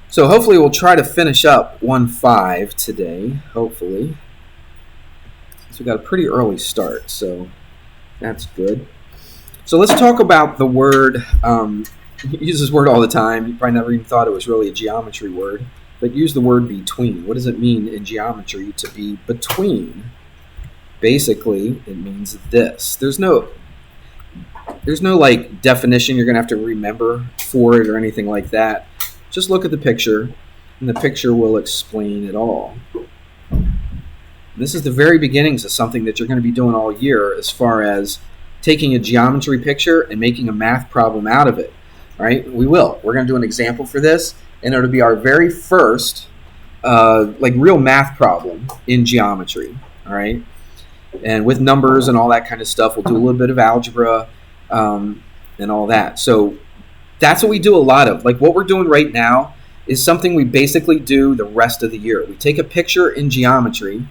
So hopefully we'll try to finish up 1-5 today, hopefully. So we got a pretty early start, so that's good. So let's talk about the word, you use this word all the time. You probably never even thought it was really a geometry word, but use the word between. What does it mean in geometry to be between? Basically, it means this. There's no like definition you're going to have to remember for it or anything like that. Just look at the picture, and the picture will explain it all. This is the very beginnings of something that you're going to be doing all year as far as taking a geometry picture and making a math problem out of it. All right, we will. We're going to do an example for this, and it'll be our very first like real math problem in geometry. All right, and with numbers and all that kind of stuff, we'll do a little bit of algebra and all that. So that's what we do a lot of. Like what we're doing right now is something we basically do the rest of the year. We take a picture in geometry,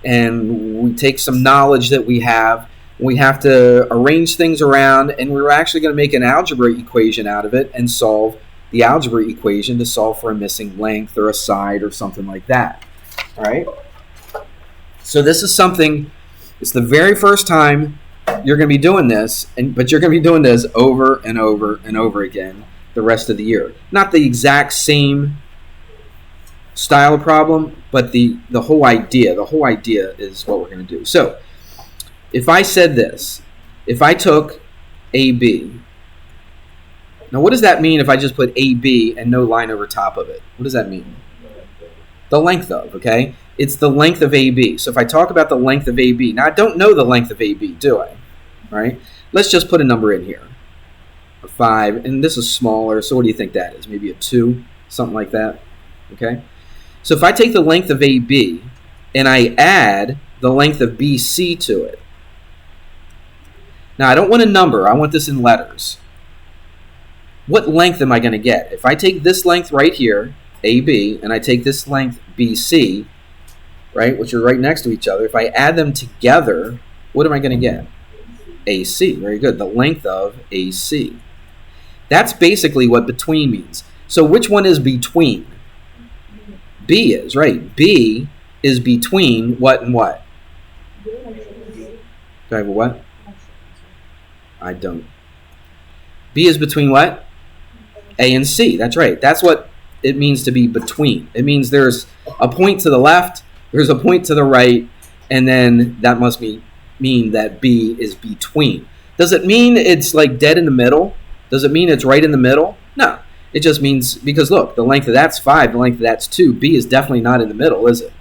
and we take some knowledge that we have. We have to arrange things around, and we're actually going to make an algebra equation out of it and solve the algebra equation to solve for a missing length or a side or something like that. All right? So this is something, it's the very first time you're going to be doing this, but you're going to be doing this over and over and over again the rest of the year. Not the exact same style of problem, but the whole idea. The whole idea is what we're going to do. So if I said this, if I took AB, now what does that mean if I just put AB and no line over top of it? What does that mean? The length of, okay? It's the length of AB. So if I talk about the length of AB, now I don't know the length of AB, do I? All right? Let's just put a number in here. A 5, and this is smaller, so what do you think that is? Maybe a 2, something like that, okay? So if I take the length of AB and I add the length of BC to it, now I don't want a number, I want this in letters. What length am I going to get? If I take this length right here, AB, and I take this length BC, right, which are right next to each other, if I add them together, what am I going to get? AC, very good, the length of AC. That's basically what between means. So which one is between? B is, right. B is between what and what? Do I have a what? I don't. B is between what? A and C, that's right. That's what it means to be between. It means there's a point to the left, there's a point to the right, and then that must mean that B is between. Does it mean it's like dead in the middle? Does it mean it's right in the middle? No. It just means, because look, the length of that's 5, the length of that's 2. B is definitely not in the middle, is it?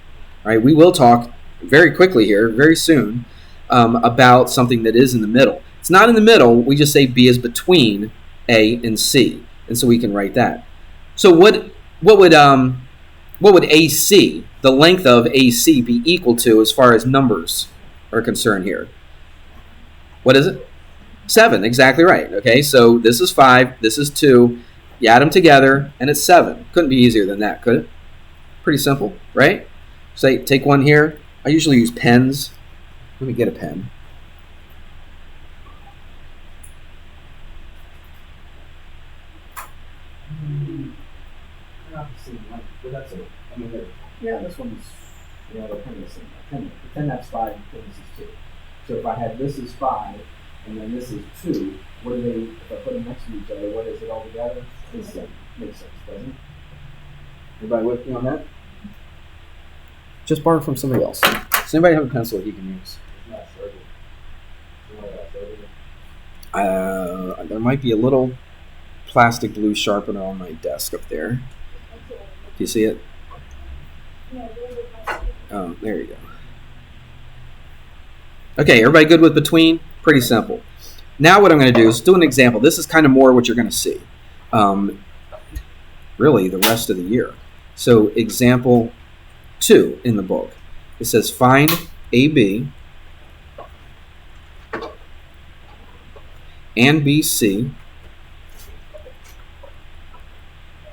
All right, we will talk very quickly here, very soon, about something that is in the middle. It's not in the middle, we just say B is between A and C. And so we can write that. So what would AC, the length of AC, be equal to as far as numbers are concerned here? What is it? 7, exactly right. Okay, so this is 5, this is 2. You add them together, and it's 7. Couldn't be easier than that, could it? Pretty simple, right? Say, take one here. I usually use pens. Let me get a pen. Yeah, this one's, the pen is 10. Pretend that's 5, and this is 2. So if I had this is 5, and then this is 2, what are they, if I put them next to each other, what is it all together? It's 7. Makes sense, doesn't it? Everybody with me on that? Just borrow from somebody else. Does anybody have a pencil that you can use? There might be a little plastic blue sharpener on my desk up there. Do you see it? Oh, there you go. Okay, everybody good with between? Pretty simple. Now what I'm going to do is do an example. This is kind of more what you're going to see. Really, the rest of the year. So example 2 in the book. It says find AB and BC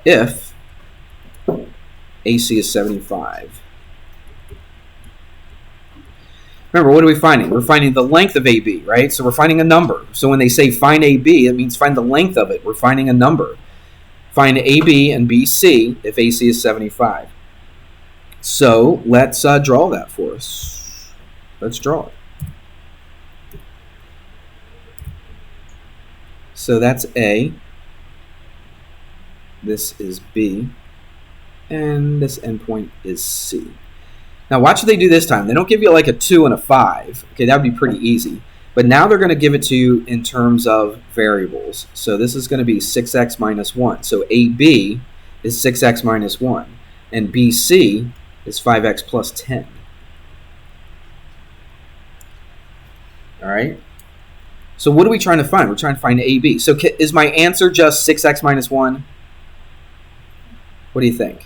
if AC is 75. Remember, what are we finding? We're finding the length of AB, right? So we're finding a number. So when they say find AB, it means find the length of it. We're finding a number. Find AB and BC if AC is 75. So let's draw that for us. Let's draw it. So that's A. This is B. And this endpoint is C. Now watch what they do this time. They don't give you like a 2 and a 5. Okay, that would be pretty easy. But now they're going to give it to you in terms of variables. So this is going to be 6x minus 1. So AB is 6x minus 1. And BC is 5x plus 10. All right? So what are we trying to find? We're trying to find AB. So is my answer just 6x minus 1? What do you think?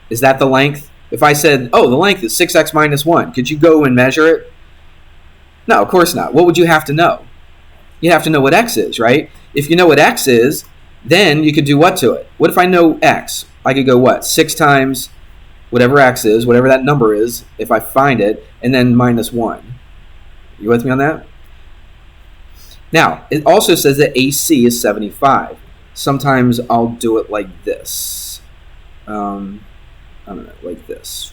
Is that the length? If I said, oh, the length is 6x minus 1, could you go and measure it? No, of course not. What would you have to know? You have to know what x is, right? If you know what x is, then you could do what to it? What if I know x? I could go what? 6 times whatever x is, whatever that number is, if I find it, and then minus 1. You with me on that? Now, it also says that AC is 75. Sometimes I'll do it like this. I don't know, like this.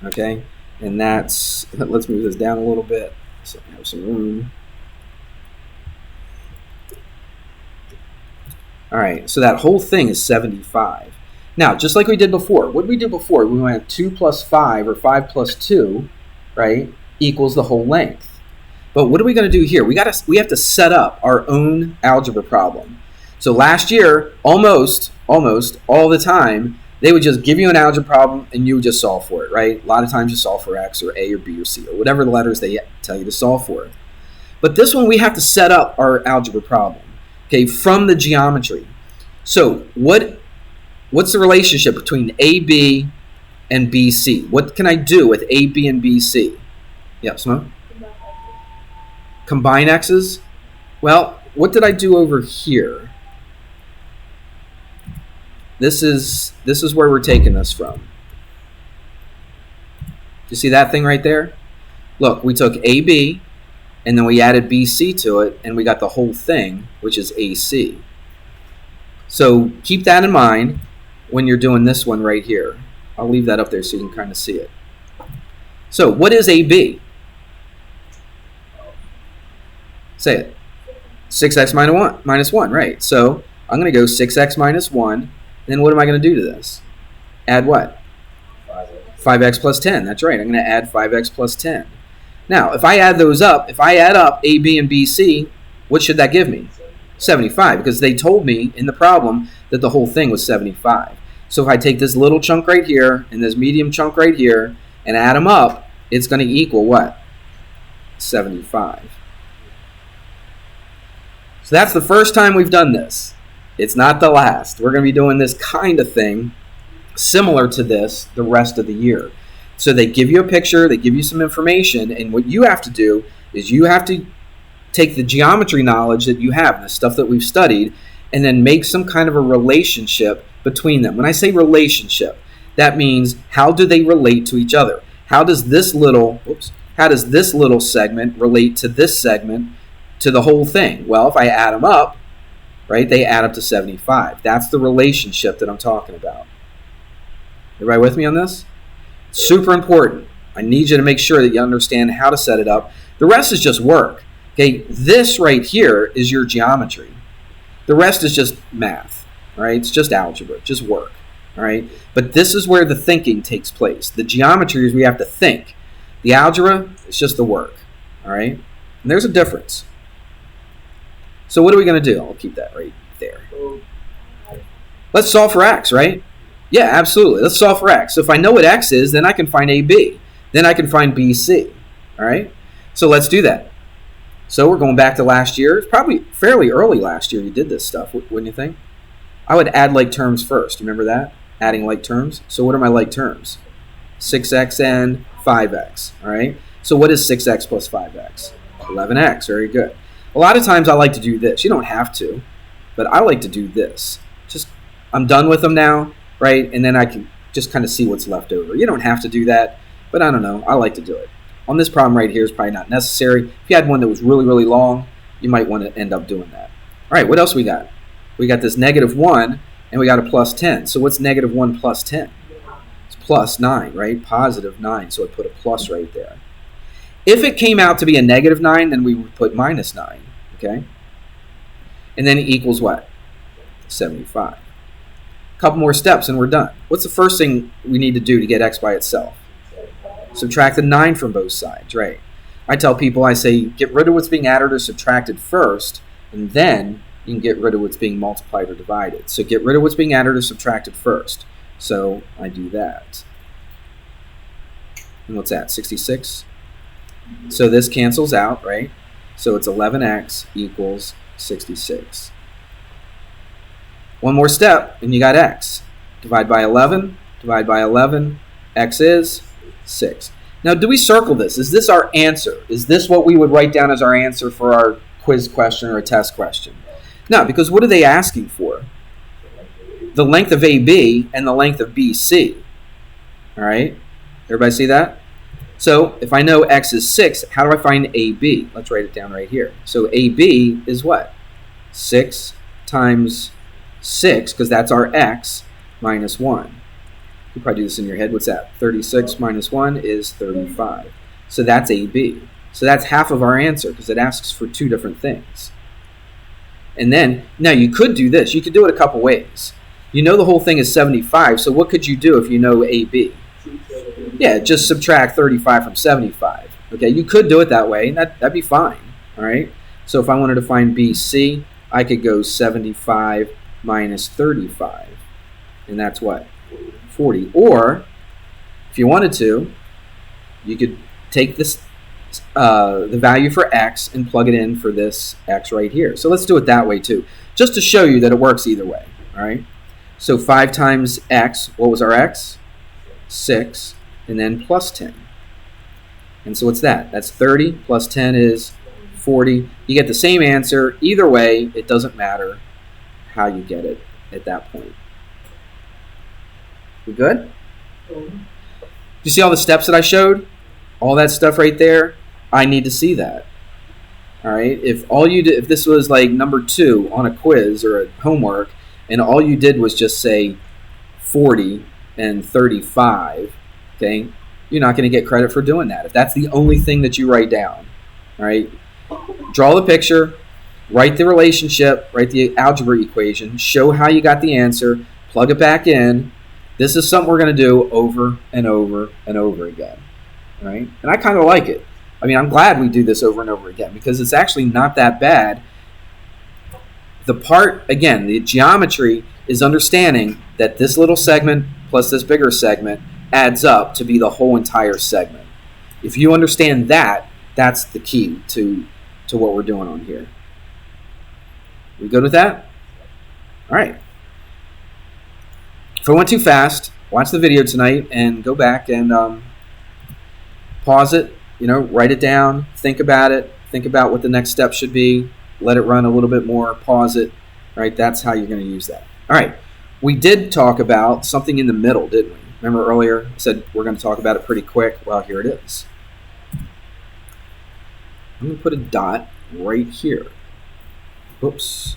Okay? And that's, let's move this down a little bit so I have some room. All right, so that whole thing is 75. Now, just like we did before, what did we do before? We went 2 plus 5 or 5 plus 2, right, equals the whole length. But what are we going to do here? We have to set up our own algebra problem. So last year, almost all the time, they would just give you an algebra problem and you would just solve for it, right? A lot of times you solve for X or A or B or C or whatever the letters they tell you to solve for. But this one, we have to set up our algebra problem, okay, from the geometry. So what's the relationship between AB and BC? What can I do with AB and BC? Yeah, Simone? Combine X's? Well, what did I do over here? This is where we're taking this from. You see that thing right there? Look, we took AB, and then we added BC to it, and we got the whole thing, which is AC. So keep that in mind when you're doing this one right here. I'll leave that up there so you can kind of see it. So what is AB? Say it. 6x minus 1, right? So I'm going to go 6x minus 1. Then what am I going to do to this? Add what? 5x plus 10. That's right. I'm going to add 5x plus 10. Now, if I add those up, if I add up A, B, and BC, what should that give me? 75, because they told me in the problem that the whole thing was 75. So if I take this little chunk right here and this medium chunk right here and add them up, it's going to equal what? 75. So that's the first time we've done this. It's not the last. We're going to be doing this kind of thing similar to this the rest of the year. So they give you a picture, they give you some information, and what you have to do is you have to take the geometry knowledge that you have, the stuff that we've studied, and then make some kind of a relationship between them. When I say relationship, that means how do they relate to each other? How does this little segment relate to this segment to the whole thing? Well, if I add them up, right, they add up to 75. That's the relationship that I'm talking about. Everybody with me on this? Super important. I need you to make sure that you understand how to set it up. The rest is just work. Okay, this right here is your geometry. The rest is just math. All right, it's just algebra, just work. All right, but this is where the thinking takes place. The geometry is we have to think. The algebra is just the work. All right, and there's a difference. So what are we going to do? I'll keep that right there. Let's solve for x, right? Yeah, absolutely. Let's solve for x. So if I know what x is, then I can find AB. Then I can find BC. All right? So let's do that. So we're going back to last year. It's probably fairly early last year you did this stuff, wouldn't you think? I would add like terms first. Remember that? Adding like terms. So what are my like terms? 6x and 5x. All right? So what is 6x plus 5x? 11x. Very good. A lot of times I like to do this. You don't have to, but I like to do this. Just, I'm done with them now, right? And then I can just kind of see what's left over. You don't have to do that, but I don't know. I like to do it. On this problem right here is probably not necessary. If you had one that was really, really long, you might want to end up doing that. right, what else we got? We got this -1, and we got a plus 10. So what's -1 plus 10? It's plus 9, right? Positive 9, so I put a plus right there. If it came out to be a -9, then we would put -9, okay? And then it equals what? 75. A couple more steps and we're done. What's the first thing we need to do to get x by itself? Subtract the 9 from both sides, right? I tell people, I say, get rid of what's being added or subtracted first, and then you can get rid of what's being multiplied or divided. So get rid of what's being added or subtracted first. So I do that. And what's that, 66? So this cancels out, right? So it's 11x equals 66. One more step, and you got x. Divide by 11, divide by 11, x is 6. Now, do we circle this? Is this our answer? Is this what we would write down as our answer for our quiz question or a test question? No, because what are they asking for? The length of AB and the length of BC. All right? Everybody see that? So if I know x is 6, how do I find AB? Let's write it down right here. So AB is what? 6 times 6, because that's our x, minus 1. You probably do this in your head. What's that? 36 minus 1 is 35. So that's AB. So that's half of our answer because it asks for two different things. And then, now you could do this. You could do it a couple ways. You know the whole thing is 75, so what could you do if you know AB? Yeah, just subtract 35 from 75. Okay, you could do it that way, and that'd be fine. All right? So if I wanted to find BC, I could go 75 minus 35. And that's what? 40. Or, if you wanted to, you could take this the value for x and plug it in for this x right here. So let's do it that way too, just to show you that it works either way. All right. So 5 times x, what was our x? 6, and then plus 10. And so what's that? That's 30 plus 10 is 40. You get the same answer. Either way, it doesn't matter how you get it at that point. We good? You see all the steps that I showed? All that stuff right there? I need to see that. All right. If all you did, if this was like number 2 on a quiz or a homework, and all you did was just say 40 and 35, okay, you're not going to get credit for doing that. If that's the only thing that you write down, all right, draw the picture, write the relationship, write the algebra equation, show how you got the answer, plug it back in. This is something we're going to do over and over and over again, right? And I kind of like it. I mean, I'm glad we do this over and over again because it's actually not that bad. The part, again, the geometry is understanding that this little segment plus this bigger segment adds up to be the whole entire segment. If you understand that, that's the key to what we're doing on here. We good with that? All right. If I went too fast, watch the video tonight and go back and pause it, write it down, think about it, think about what the next step should be, let it run a little bit more, pause it, right? That's how you're going to use that. All right. We did talk about something in the middle, didn't we? Remember earlier I said we're going to talk about it pretty quick? Well, here it is. I'm going to put a dot right here. Oops.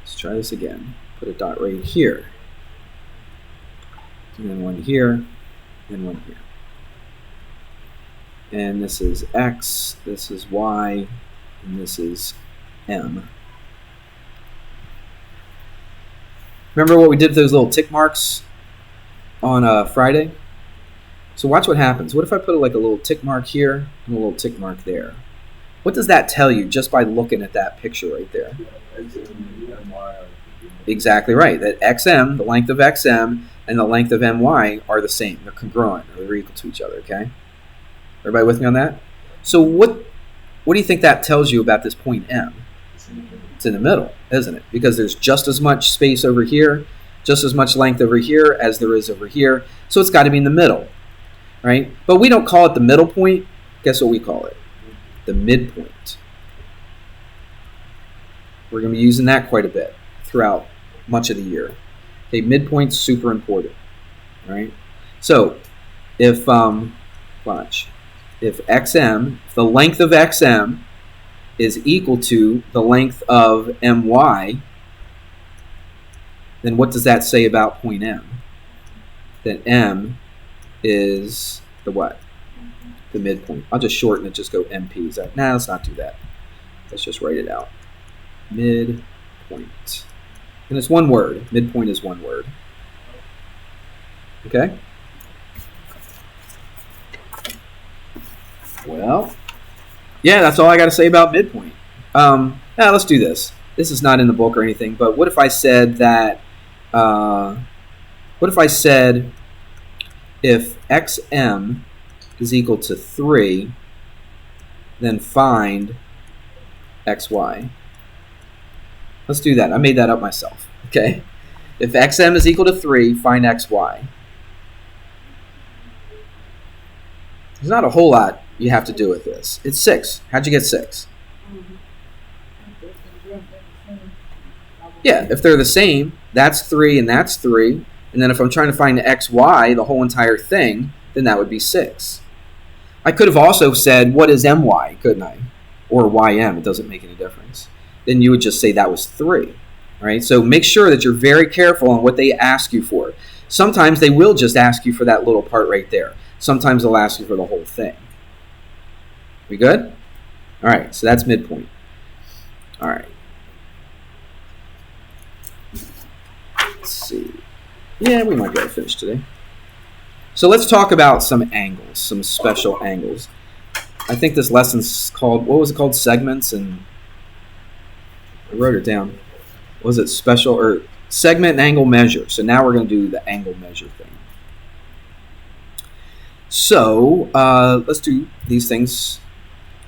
Let's try this again. Put a dot right here. And then one here, and one here. And this is X, this is Y, and this is M. Remember what we did with those little tick marks on Friday? So watch what happens. What if I put like a little tick mark here and a little tick mark there? What does that tell you just by looking at that picture right there? Exactly right. That XM, the length of XM, and the length of MY are the same. They're congruent, or they're equal to each other, okay? Everybody with me on that? So what do you think that tells you about this point M? It's in the middle, isn't it? Because there's just as much space over here, just as much length over here as there is over here. So it's got to be in the middle, right? But we don't call it the middle point. Guess what we call it? The midpoint. We're going to be using that quite a bit throughout much of the year. Okay, midpoint's super important, all right? So if, watch. If XM, if the length of XM is equal to the length of my, then what does that say about point M? That M is the what? The midpoint. I'll just shorten it, just go MP. Is that? Nah, let's not do that. Let's just write it out. Midpoint. And it's one word. Midpoint is one word. Okay? Well, yeah, that's all I got to say about midpoint. Now let's do this. This is not in the book or anything, but what if I said that, if xm is equal to 3, then find xy. Let's do that. I made that up myself. Okay? If xm is equal to 3, find xy. There's not a whole lot you have to do with this. It's 6. How'd you get 6? Yeah, if they're the same, that's 3 and that's 3. And then if I'm trying to find xy, the whole entire thing, then that would be 6. I could have also said, what is my, couldn't I? Or ym, it doesn't make any difference. Then you would just say that was 3. Right? So make sure that you're very careful on what they ask you for. Sometimes they will just ask you for that little part right there. Sometimes they'll ask you for the whole thing. We good? All right, so that's midpoint. All right. Let's see. Yeah, we might be able to finish today. So let's talk about some angles, some special angles. I think this lesson's called, what was it called? Segments, and I wrote it down. Was it special or segment and angle measure? So now we're going to do the angle measure thing. So let's do these things.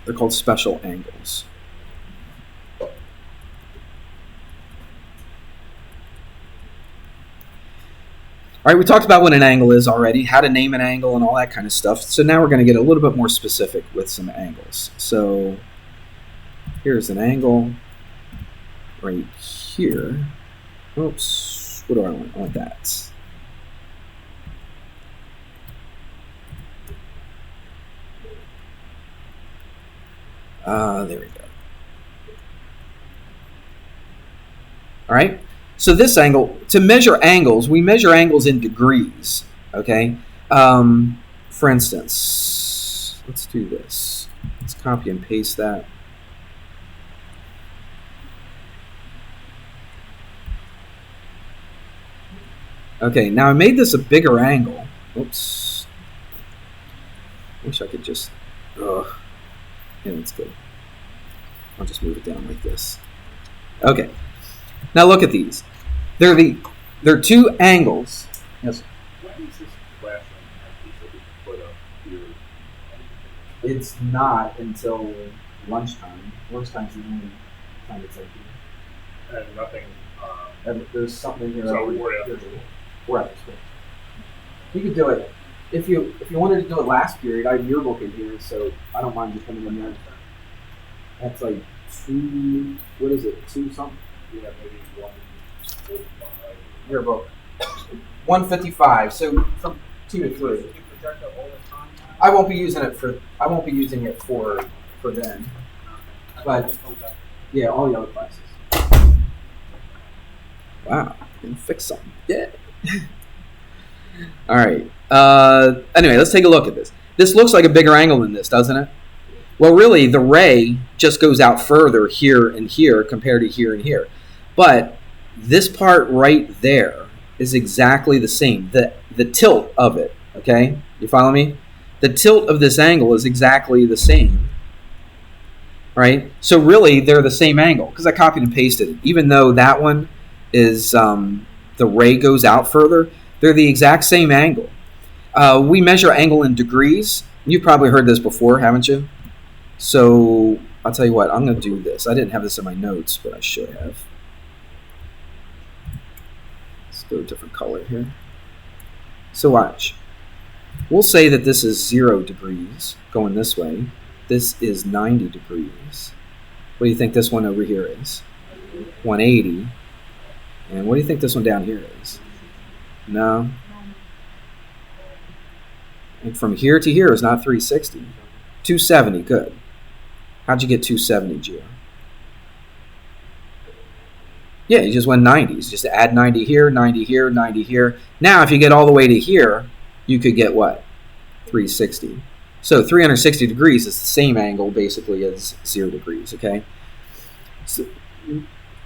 They're called special angles. All right, we talked about what an angle is already, how to name an angle and all that kind of stuff. So now we're going to get a little bit more specific with some angles. So here's an angle right here. Oops, what do I want? I want that. There we go. All right. So this angle, to measure angles, we measure angles in degrees. Okay. For instance, let's do this. Let's copy and paste that. Okay. Now I made this a bigger angle. Oops. Wish I could just. Ugh. Yeah, that's good. I'll just move it down like this. Okay. Now look at these. They're two angles. Yes. What is this flashing piece that we put up here? It's not until lunchtime. Lunchtime's the only time it's empty. And nothing. There's something here. So we're after school. You could do it. If you wanted to do it last period, I have your book in here, so I don't mind you coming in there. That's like 2. What is it? 2 something? Yeah, maybe 145. Your book. 155. So from 2 to 3. You project it all the time? I won't be using it for then. But yeah, all the other classes. Wow, can fix something. Yeah. All right. Anyway, let's take a look at this. This looks like a bigger angle than this, doesn't it? Well, really, the ray just goes out further here and here compared to here and here. But this part right there is exactly the same. The tilt of it, okay? You follow me? The tilt of this angle is exactly the same, right? So really, they're the same angle because I copied and pasted it. Even though that one is the ray goes out further, they're the exact same angle. We measure angle in degrees. You've probably heard this before, haven't you? So I'll tell you what, I'm going to do this. I didn't have this in my notes, but I should have. Let's go a different color here. So watch. We'll say that this is 0 degrees going this way. This is 90 degrees. What do you think this one over here is? 180. And what do you think this one down here is? No. And from here to here is not 360. 270, good. How'd you get 270, Gio? Yeah, you just went 90s. Just add 90 here, 90 here, 90 here. Now, if you get all the way to here, you could get what? 360. So 360 degrees is the same angle basically as 0 degrees, okay? So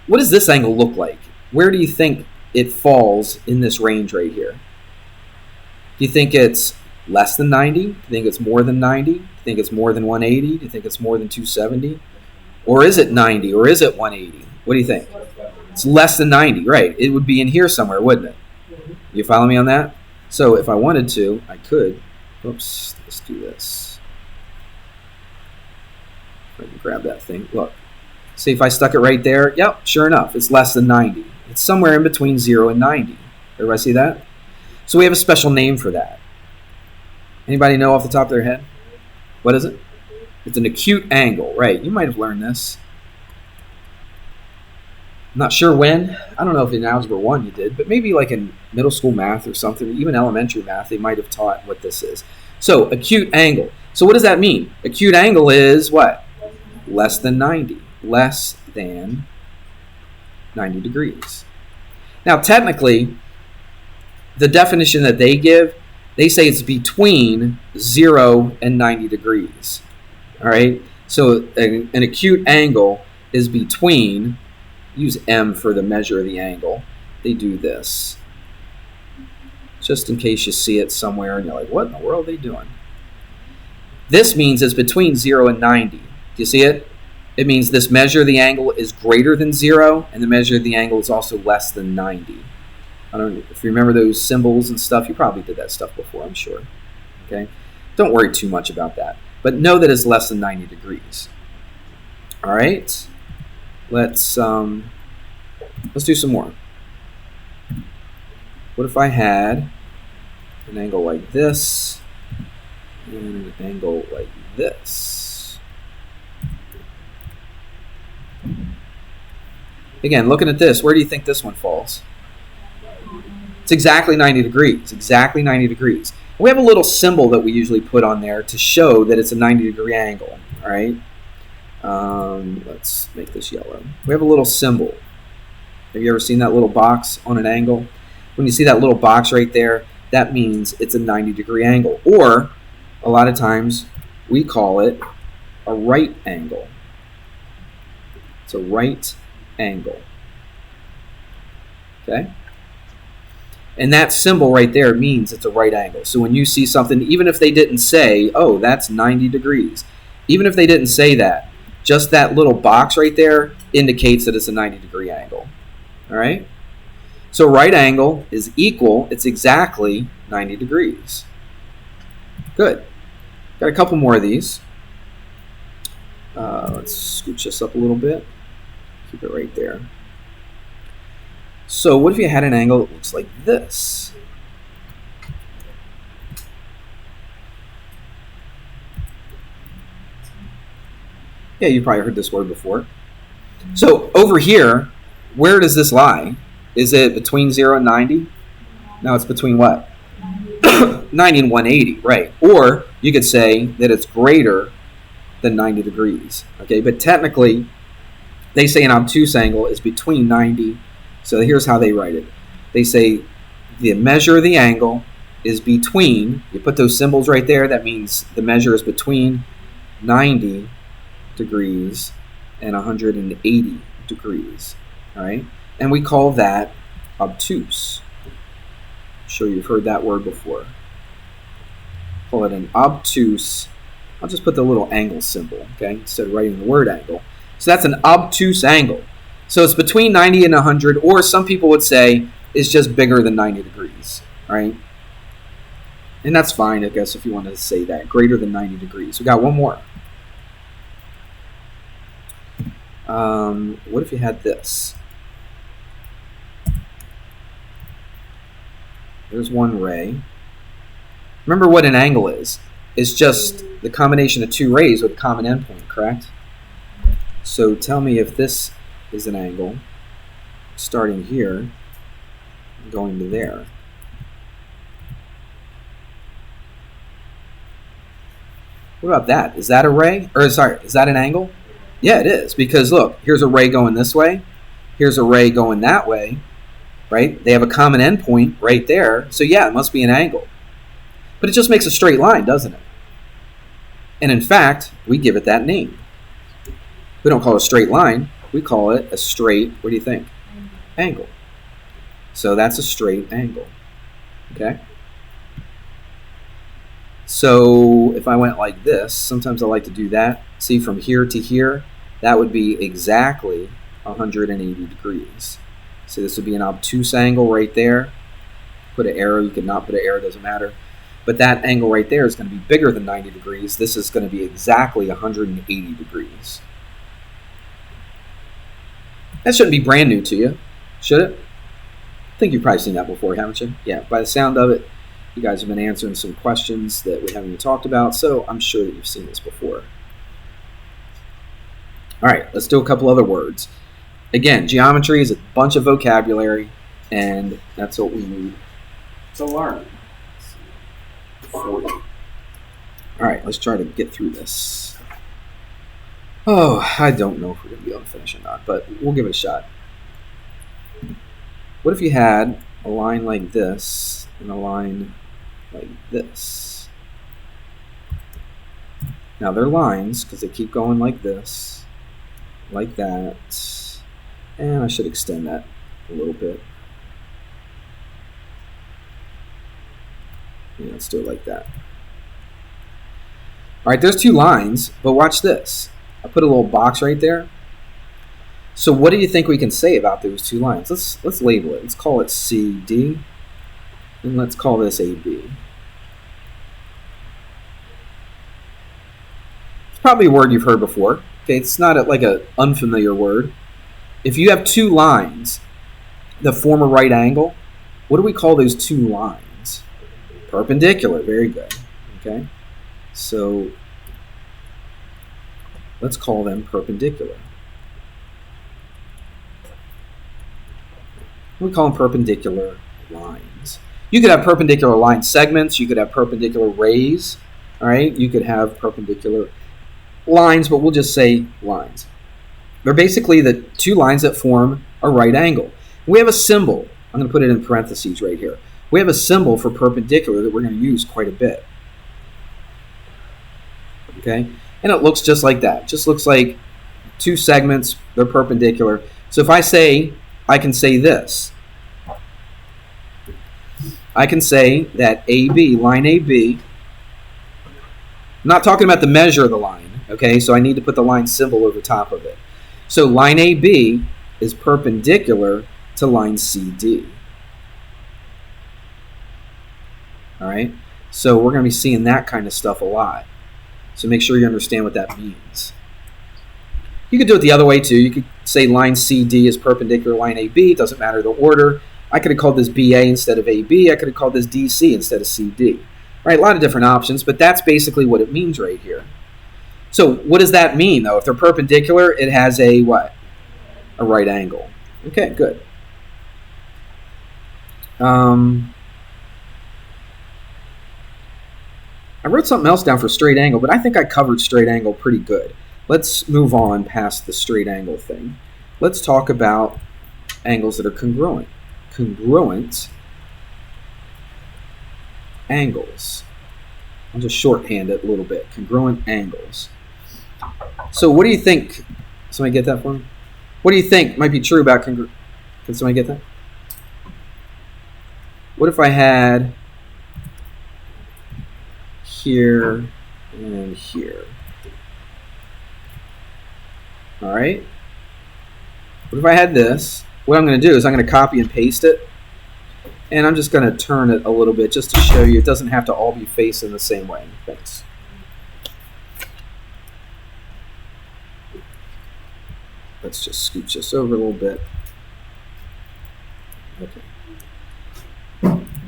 what does this angle look like? Where do you think it falls in this range right here? Do you think it's less than 90? Do you think it's more than 90? Do you think it's more than 180? Do you think it's more than 270? Or is it 90? Or is it 180? What do you think? It's less than 90, right? It would be in here somewhere, wouldn't it? You follow me on that? So if I wanted to, I could. Oops, let's do this. I can grab that thing. Look. See if I stuck it right there? Yep, sure enough, it's less than 90. It's somewhere in between 0 and 90. Everybody see that? So we have a special name for that. Anybody know off the top of their head? What is it? It's an acute angle, right? You might have learned this. I'm not sure when. I don't know if in Algebra 1 you did, but maybe like in middle school math or something, even elementary math, they might have taught what this is. So acute angle. So what does that mean? Acute angle is what? Less than 90. Less than 90 degrees. Now, technically, the definition that they give, they say it's between 0 and 90 degrees. All right? So an acute angle is between, use M for the measure of the angle. They do this. Just in case you see it somewhere and you're like, what in the world are they doing? This means it's between 0 and 90. Do you see it? It means this measure of the angle is greater than 0, and the measure of the angle is also less than 90. I don't know if you remember those symbols and stuff. You probably did that stuff before, I'm sure. Okay? Don't worry too much about that. But know that it's less than 90 degrees. All right? Let's do some more. What if I had an angle like this and an angle like this? Again, looking at this, where do you think this one falls? It's exactly 90 degrees. Exactly 90 degrees. We have a little symbol that we usually put on there to show that it's a 90-degree angle. All right? Let's make this yellow. We have a little symbol. Have you ever seen that little box on an angle? When you see that little box right there, that means it's a 90-degree angle. Or, a lot of times, we call it a right angle. It's a right angle. Okay? And that symbol right there means it's a right angle. So when you see something, even if they didn't say, oh, that's 90 degrees, even if they didn't say that, just that little box right there indicates that it's a 90-degree angle. All right? So right angle is equal, it's exactly 90 degrees. Good. Got a couple more of these. Let's scooch this up a little bit. Keep it right there. So what if you had an angle that looks like this? Yeah, you probably heard this word before. So over here, where does this lie? Is it between 0 and 90? No, it's between what? 90 and 180, right. Or you could say that it's greater than 90 degrees. Okay, but technically, they say an obtuse angle is between 90. So here's how they write it. They say the measure of the angle is between, you put those symbols right there, that means the measure is between 90 degrees and 180 degrees. All right? And we call that obtuse. I'm sure you've heard that word before. Call it an obtuse. I'll just put the little angle symbol, okay, instead of writing the word angle. So that's an obtuse angle. So it's between 90 and 100, or some people would say it's just bigger than 90 degrees, right? And that's fine, I guess, if you want to say that, greater than 90 degrees. We got one more. What if you had this? There's one ray. Remember what an angle is. It's just the combination of two rays with a common endpoint, correct? So tell me if this is an angle starting here and going to there. What about that? Is that a ray? Or sorry, is that an angle? Yeah, it is. Because look, here's a ray going this way. Here's a ray going that way. Right? They have a common endpoint right there. So yeah, it must be an angle. But it just makes a straight line, doesn't it? And in fact, we give it that name. We don't call it a straight line. We call it a straight, what do you think? Angle. So that's a straight angle. Okay? So if I went like this, sometimes I like to do that. See, from here to here, that would be exactly 180 degrees. So this would be an obtuse angle right there. Put an arrow. You could not put an arrow, doesn't matter. But that angle right there is going to be bigger than 90 degrees. This is going to be exactly 180 degrees. That shouldn't be brand new to you, should it? I think you've probably seen that before, haven't you? Yeah, by the sound of it, you guys have been answering some questions that we haven't even talked about, so I'm sure that you've seen this before. All right, let's do a couple other words. Again, geometry is a bunch of vocabulary, and that's what we need to learn. All right, let's try to get through this. Oh, I don't know if we're going to be able to finish or not, but we'll give it a shot. What if you had a line like this and a line like this? Now they're lines because they keep going like this, like that, and I should extend that a little bit. Yeah, let's do it like that. All right, there's two lines, but watch this. I put a little box right there. So what do you think we can say about those two lines? Let's label it. Let's call it CD, and let's call this AB. It's probably a word you've heard before. Okay, it's not like an unfamiliar word. If you have two lines that form a right angle, what do we call those two lines? Perpendicular. Very good. Okay, so let's call them perpendicular. We call them perpendicular lines. You could have perpendicular line segments. You could have perpendicular rays. All right, you could have perpendicular lines, but we'll just say lines. They're basically the two lines that form a right angle. We have a symbol. I'm going to put it in parentheses right here. We have a symbol for perpendicular that we're going to use quite a bit. Okay, and it looks just like that. It just looks like two segments. They're perpendicular. So if I say, I can say this. I can say that AB, line AB, I'm not talking about the measure of the line, okay? So I need to put the line symbol over top of it. So line AB is perpendicular to line CD. All right? So we're going to be seeing that kind of stuff a lot. So make sure you understand what that means. You could do it the other way too. You could say line CD is perpendicular to line AB. It doesn't matter the order. I could have called this BA instead of AB. I could have called this DC instead of CD. Right? A lot of different options, but that's basically what it means right here. So what does that mean though? If they're perpendicular, it has a what? A right angle. Okay, good. I wrote something else down for straight angle, but I think I covered straight angle pretty good. Let's move on past the straight angle thing. Let's talk about angles that are congruent. Congruent angles. I'll just shorthand it a little bit. Congruent angles. So what do you think? Somebody get that for me? What do you think might be true about congruent? Can somebody get that? What if I had here and here? All right. What if I had this? What I'm going to do is I'm going to copy and paste it. And I'm just going to turn it a little bit just to show you it doesn't have to all be facing the same way. Thanks. Let's just scooch this over a little bit. Okay.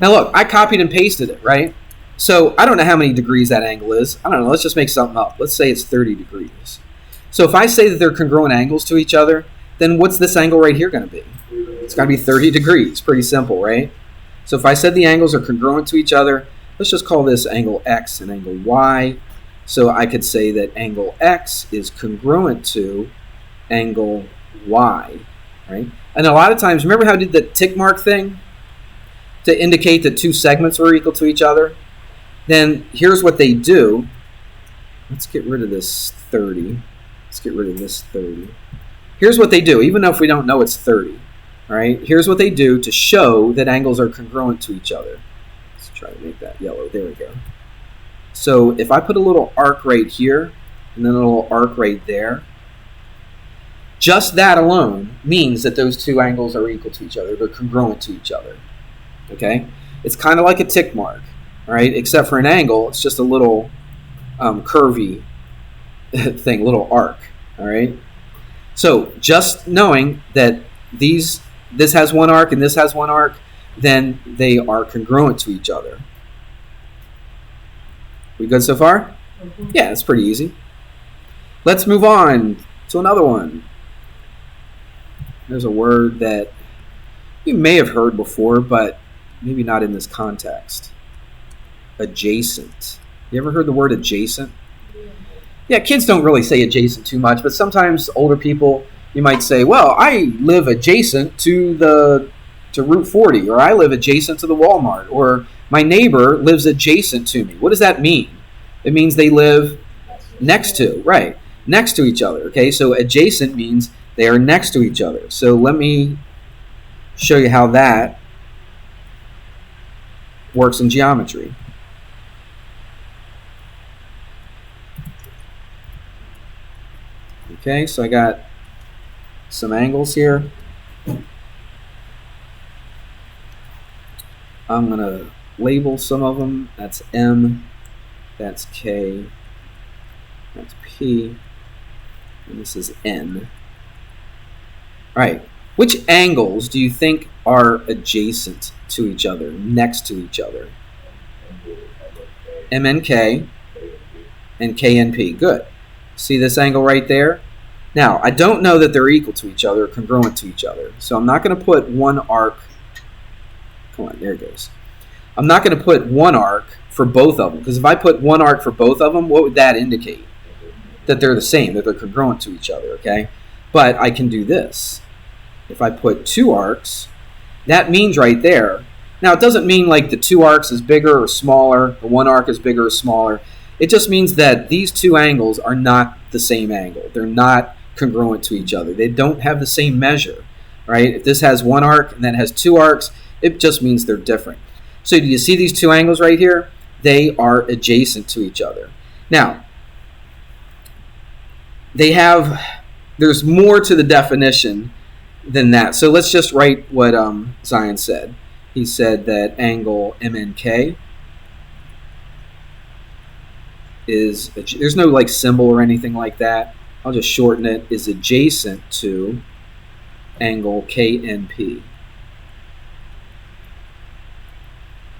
Now look, I copied and pasted it, right? So I don't know how many degrees that angle is. I don't know. Let's just make something up. Let's say it's 30 degrees. So if I say that they're congruent angles to each other, then what's this angle right here going to be? It's going to be 30 degrees. Pretty simple, right? So if I said the angles are congruent to each other, let's just call this angle X and angle Y. So I could say that angle X is congruent to angle Y, right? And a lot of times, remember how I did the tick mark thing to indicate that two segments were equal to each other? Then here's what they do. Let's get rid of this 30. Let's get rid of this 30. Here's what they do, even though if we don't know it's 30, right? Here's what they do to show that angles are congruent to each other. Let's try to make that yellow. There we go. So if I put a little arc right here and then a little arc right there, just that alone means that those two angles are equal to each other. They're congruent to each other. Okay? It's kind of like a tick mark, right? Except for an angle, it's just a little curvy thing, little arc. All right? So just knowing that this has one arc and this has one arc, then they are congruent to each other. We good so far? Mm-hmm. Yeah, it's pretty easy. Let's move on to another one. There's a word that you may have heard before, but maybe not in this context. Adjacent. You ever heard the word adjacent? Yeah, kids don't really say adjacent too much, but sometimes older people, you might say, well, I live adjacent to Route 40, or I live adjacent to the Walmart, or my neighbor lives adjacent to me. What does that mean? It means they live next to, right, next to each other. Okay, so adjacent means they are next to each other. So let me show you how that works in geometry. Okay, so I got some angles here. I'm going to label some of them. That's M, that's K, that's P, and this is N. All right, which angles do you think are adjacent to each other, next to each other? MNK and KNP. Good. See this angle right there? Now, I don't know that they're equal to each other, congruent to each other. So I'm not going to put one arc. Come on, there it goes. I'm not going to put one arc for both of them, because if I put one arc for both of them, what would that indicate? That they're the same, that they're congruent to each other, okay? But I can do this. If I put two arcs, that means right there. Now, it doesn't mean like the two arcs is bigger or smaller, the one arc is bigger or smaller. It just means that these two angles are not the same angle. They're not congruent to each other. They don't have the same measure, right? If this has one arc and then has two arcs, it just means they're different. So do you see these two angles right here? They are adjacent to each other. Now, there's more to the definition than that. So let's just write what Zion said. He said that angle MNK is, there's no like symbol or anything like that. I'll just shorten it, is adjacent to angle KNP.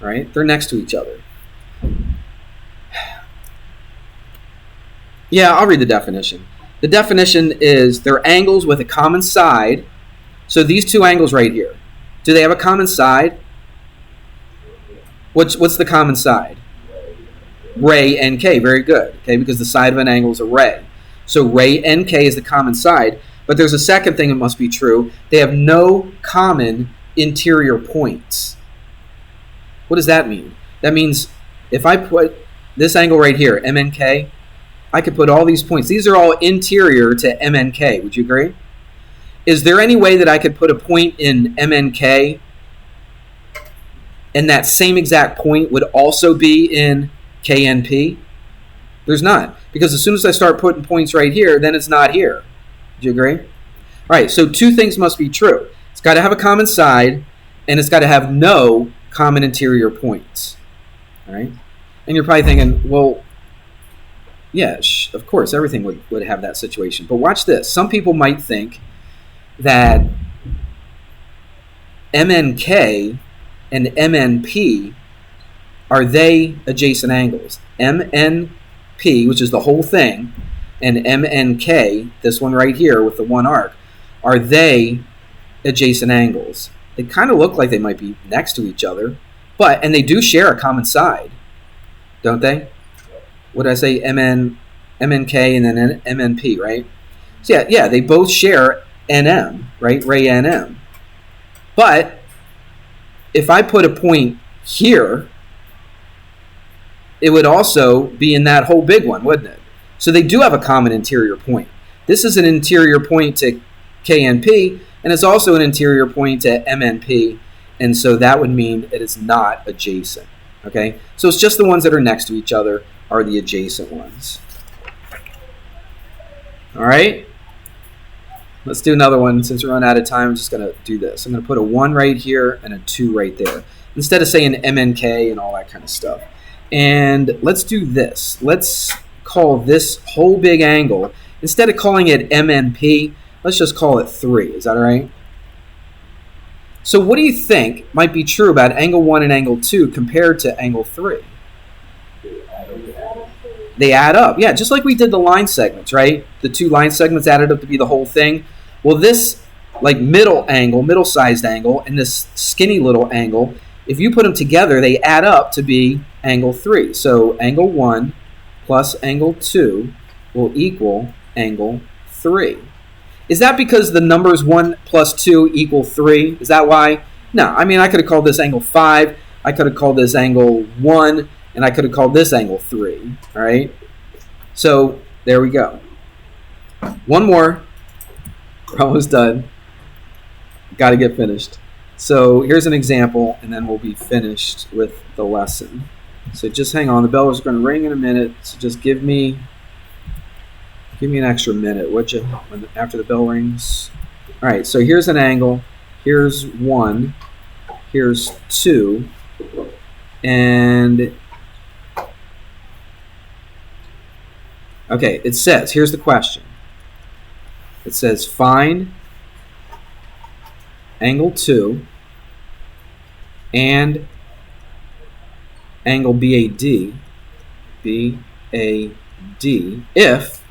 Right? They're next to each other. Yeah, I'll read the definition. The definition is they're angles with a common side. So these two angles right here, do they have a common side? What's the common side? Ray NK, very good. Okay, because the side of an angle is a ray. So ray NK is the common side, but there's a second thing that must be true. They have no common interior points. What does that mean? That means if I put this angle right here, MNK, I could put all these points. These are all interior to MNK. Would you agree? Is there any way that I could put a point in MNK and that same exact point would also be in KNP? There's not. Because as soon as I start putting points right here, then it's not here. Do you agree? All right, so two things must be true. It's got to have a common side, and it's got to have no common interior points. All right? And you're probably thinking, well, yeah, of course, everything would have that situation. But watch this. Some people might think that MNK and MNP, are they adjacent angles? MNP, which is the whole thing, and MNK, this one right here with the one arc, are they adjacent angles? They kind of look like they might be next to each other, and they do share a common side, don't they? what did I say? MNK, and then MNP, right? So yeah, they both share NM, right? Ray NM. But if I put a point here, it would also be in that whole big one, wouldn't it? So they do have a common interior point. This is an interior point to KNP, and it's also an interior point to MNP, and so that would mean it is not adjacent. Okay, so it's just the ones that are next to each other are the adjacent ones. All right, let's do another one. Since we're running out of time, I'm just going to do this. I'm going to put a 1 right here and a 2 right there, instead of saying MNK and all that kind of stuff. And let's do this. Let's call this whole big angle, instead of calling it MNP, let's just call it 3. Is that all right? So what do you think might be true about angle 1 and angle 2 compared to angle 3? They add up. Yeah, just like we did the line segments, right? The 2 line segments added up to be the whole thing. Well, this like middle-sized angle, and this skinny little angle, if you put them together, they add up to be angle 3. So angle 1 plus angle 2 will equal angle 3. Is that because the numbers 1 plus 2 equal 3? Is that why? No, I mean, I could have called this angle 5. I could have called this angle 1. And I could have called this angle 3. All right? So there we go. One more. We're almost done. Got to get finished. So here's an example, and then we'll be finished with the lesson. So just hang on. The bell is going to ring in a minute. So just give me an extra minute, would you? After the bell rings. All right. So here's an angle. Here's 1. Here's 2. And okay, it says, here's the question. It says find angle 2 and angle BAD if,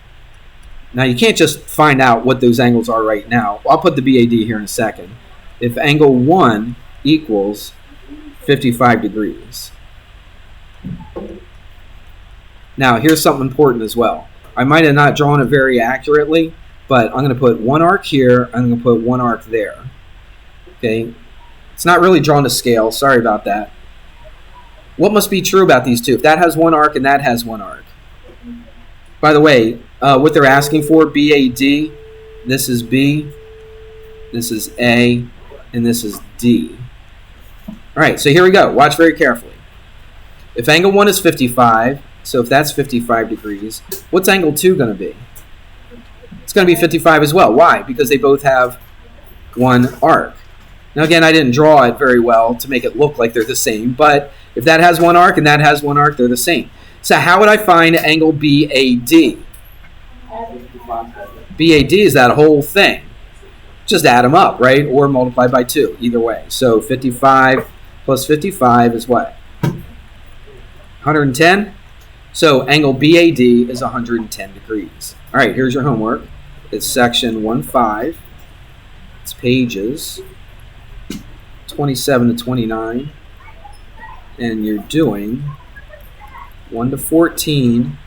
now you can't just find out what those angles are right now. I'll put the BAD here in a second. If angle 1 equals 55 degrees. Now, here's something important as well. I might have not drawn it very accurately, but I'm going to put 1 arc here. I'm going to put 1 arc there. Okay? It's not really drawn to scale. Sorry about that. What must be true about these two? If that has 1 arc and that has 1 arc. By the way, what they're asking for, BAD, this is B, this is A, and this is D. All right, so here we go. Watch very carefully. If angle 1 is 55, so if that's 55 degrees, what's angle 2 going to be? It's going to be 55 as well. Why? Because they both have 1 arc. Now, again, I didn't draw it very well to make it look like they're the same, but if that has 1 arc and that has 1 arc, they're the same. So how would I find angle BAD? BAD is that whole thing. Just add them up, right? Or multiply by 2, either way. So 55 plus 55 is what? 110? So angle BAD is 110 degrees. All right, here's your homework. It's section 1-5. It's pages 27 to 29. And you're doing 1 to 14.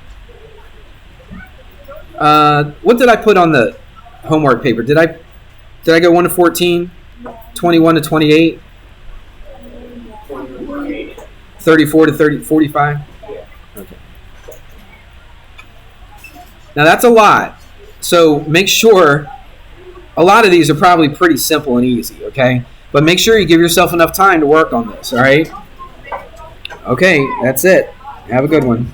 What did I put on the homework paper? Did I go 1 to 14? 21 to 28? 34 to 45? Okay. Now that's a lot. So make sure, a lot of these are probably pretty simple and easy, okay? But make sure you give yourself enough time to work on this, all right? Okay, that's it. Have a good one.